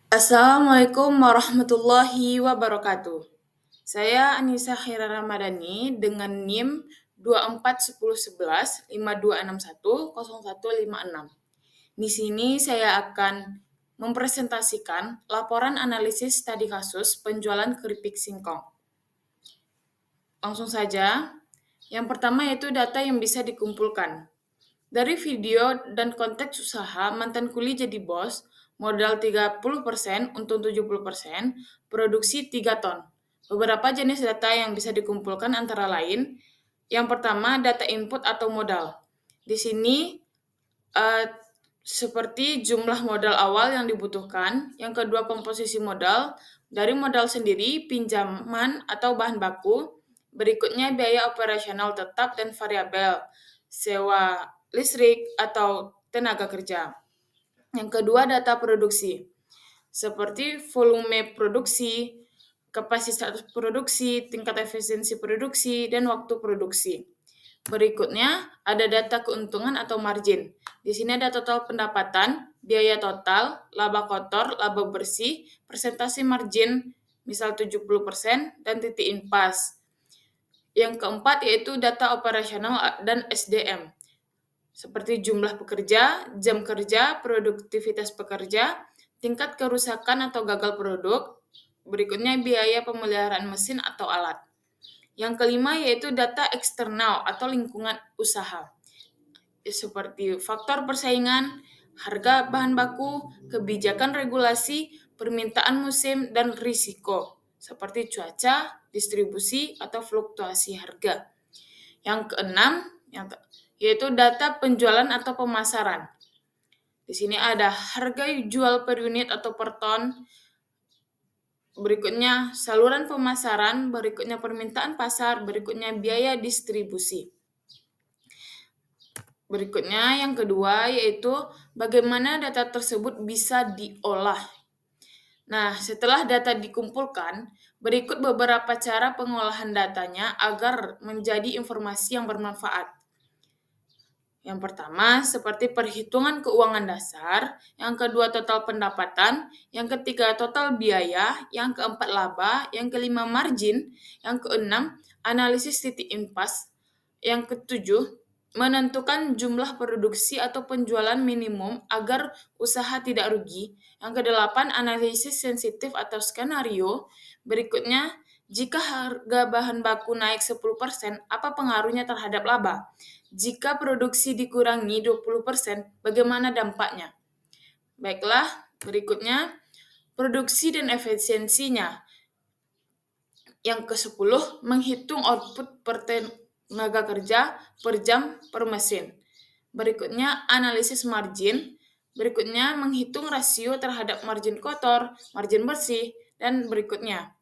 Assalamualaikum warahmatullahi wabarakatuh. Saya Anissa Khaira Ramadhani dengan NIM 241011 5261 0156. Di sini saya akan mempresentasikan laporan analisis studi kasus penjualan keripik singkong. Langsung saja. Yang pertama yaitu data yang bisa dikumpulkan. Dari video dan konteks usaha, mantan kuli jadi bos, modal 30% untung 70%, produksi 3 ton. Beberapa jenis data yang bisa dikumpulkan antara lain, yang pertama data input atau modal. Di sini seperti jumlah modal awal yang dibutuhkan, yang kedua komposisi modal, dari modal sendiri, pinjaman atau bahan baku, berikutnya biaya operasional tetap dan variabel, sewa listrik atau tenaga kerja. Yang kedua data produksi, seperti volume produksi, kapasitas produksi, tingkat efisiensi produksi, dan waktu produksi. Berikutnya, ada data keuntungan atau margin. Di sini ada total pendapatan, biaya total, laba kotor, laba bersih, persentase margin, misal 70%, dan titik impas. Yang keempat yaitu data operasional dan SDM, seperti jumlah pekerja, jam kerja, produktivitas pekerja, tingkat kerusakan atau gagal produk. Berikutnya biaya pemeliharaan mesin atau alat. Yang kelima yaitu data eksternal atau lingkungan usaha, seperti faktor persaingan, harga bahan baku, kebijakan regulasi, permintaan musim, dan risiko, seperti cuaca, distribusi, atau fluktuasi harga. Yang keenam, yaitu data penjualan atau pemasaran. Di sini ada harga jual per unit atau per ton, berikutnya saluran pemasaran, berikutnya permintaan pasar, berikutnya biaya distribusi. Berikutnya yang kedua yaitu bagaimana data tersebut bisa diolah. Nah, setelah data dikumpulkan, berikut beberapa cara pengolahan datanya agar menjadi informasi yang bermanfaat. Yang pertama, seperti perhitungan keuangan dasar, yang kedua total pendapatan, yang ketiga total biaya, yang keempat laba, yang kelima margin, yang keenam analisis titik impas, yang ketujuh menentukan jumlah produksi atau penjualan minimum agar usaha tidak rugi, yang kedelapan analisis sensitif atau skenario, berikutnya jika harga bahan baku naik 10%, apa pengaruhnya terhadap laba? Jika produksi dikurangi 20%, bagaimana dampaknya? Baiklah, berikutnya produksi dan efisiensinya. Yang ke-10, menghitung output per tenaga kerja per jam per mesin. Berikutnya, analisis margin. Berikutnya, menghitung rasio terhadap margin kotor, margin bersih, dan berikutnya.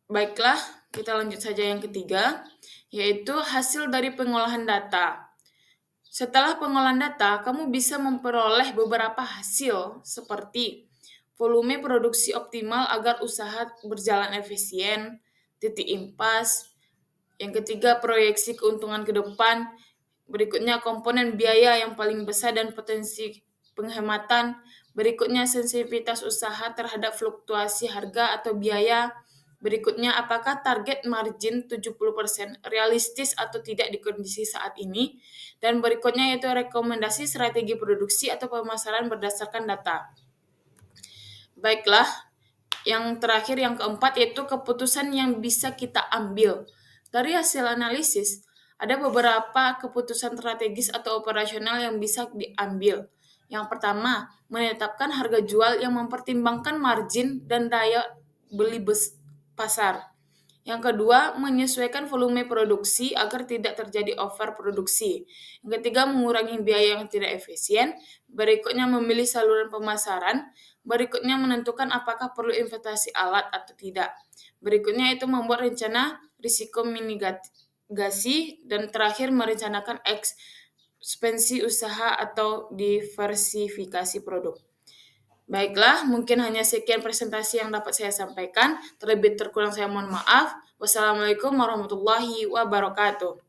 Baiklah, kita lanjut saja yang ketiga, yaitu hasil dari pengolahan data. Setelah pengolahan data, kamu bisa memperoleh beberapa hasil seperti volume produksi optimal agar usaha berjalan efisien, titik impas. Yang ketiga, proyeksi keuntungan ke depan. Berikutnya, komponen biaya yang paling besar dan potensi penghematan. Berikutnya, sensitivitas usaha terhadap fluktuasi harga atau biaya. Berikutnya, apakah target margin 70% realistis atau tidak di kondisi saat ini? Dan berikutnya yaitu rekomendasi strategi produksi atau pemasaran berdasarkan data. Baiklah, yang terakhir yang keempat yaitu keputusan yang bisa kita ambil. Dari hasil analisis, ada beberapa keputusan strategis atau operasional yang bisa diambil. Yang pertama, menetapkan harga jual yang mempertimbangkan margin dan daya beli pasar. Yang kedua, menyesuaikan volume produksi agar tidak terjadi overproduksi. Yang ketiga, mengurangi biaya yang tidak efisien. Berikutnya, memilih saluran pemasaran. Berikutnya, menentukan apakah perlu investasi alat atau tidak. Berikutnya, itu membuat rencana risiko mitigasi. Dan terakhir, merencanakan ekspansi usaha atau diversifikasi produk. Baiklah, mungkin hanya sekian presentasi yang dapat saya sampaikan. Terlebih terkurang saya mohon maaf. Wassalamualaikum warahmatullahi wabarakatuh.